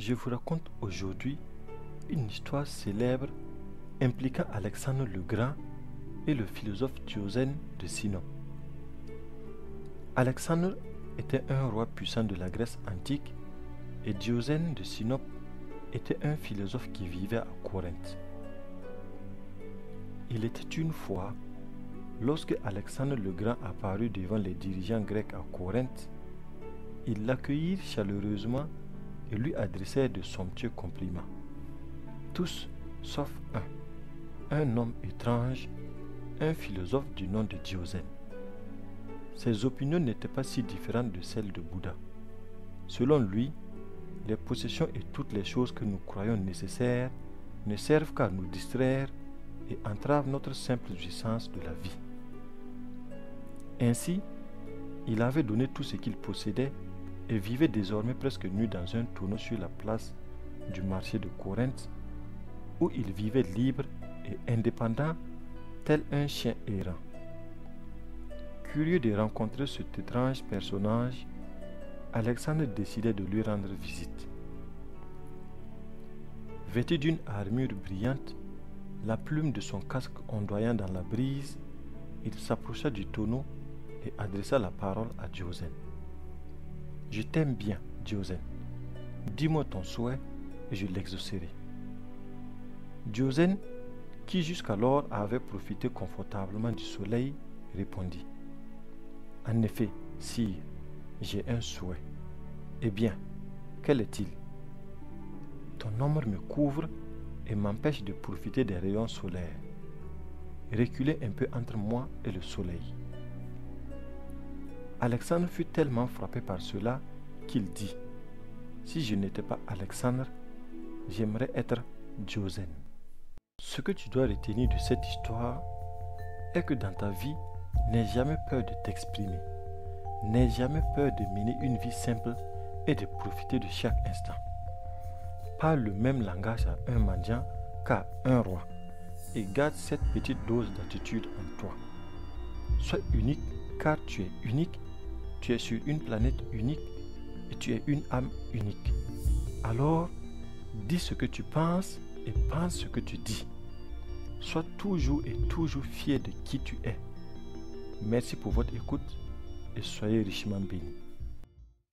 Je vous raconte aujourd'hui une histoire célèbre impliquant Alexandre le Grand et le philosophe Diogène de Sinope. Alexandre était un roi puissant de la Grèce antique et Diogène de Sinope était un philosophe qui vivait à Corinthe. Il était une fois, lorsque Alexandre le Grand apparut devant les dirigeants grecs à Corinthe, ils l'accueillirent chaleureusement et lui adressèrent de somptueux compliments. Tous sauf un homme étrange, un philosophe du nom de Diogène. Ses opinions n'étaient pas si différentes de celles de Bouddha. Selon lui, les possessions et toutes les choses que nous croyons nécessaires ne servent qu'à nous distraire et entravent notre simple jouissance de la vie. Ainsi, il avait donné tout ce qu'il possédait et vivait désormais presque nu dans un tonneau sur la place du marché de Corinthe, où il vivait libre et indépendant, tel un chien errant. Curieux de rencontrer cet étrange personnage, Alexandre décidait de lui rendre visite. Vêtu d'une armure brillante, la plume de son casque ondoyant dans la brise, il s'approcha du tonneau et adressa la parole à Diogène. « Je t'aime bien, Diogène. Dis-moi ton souhait et je l'exaucerai. » Diogène, qui jusqu'alors avait profité confortablement du soleil, répondit. « En effet, sire, j'ai un souhait. Eh bien, quel est-il? Ton ombre me couvre et m'empêche de profiter des rayons solaires. Reculez un peu entre moi et le soleil. » Alexandre fut tellement frappé par cela qu'il dit, « Si je n'étais pas Alexandre, j'aimerais être Diogène. » Ce que tu dois retenir de cette histoire est que dans ta vie, n'aie jamais peur de t'exprimer. N'aie jamais peur de mener une vie simple et de profiter de chaque instant. Parle le même langage à un mendiant qu'à un roi et garde cette petite dose d'attitude en toi. Sois unique car tu es unique, tu es sur une planète unique et tu es une âme unique. Alors, dis ce que tu penses et pense ce que tu dis. Sois toujours et toujours fier de qui tu es. Merci pour votre écoute et soyez richement bénis.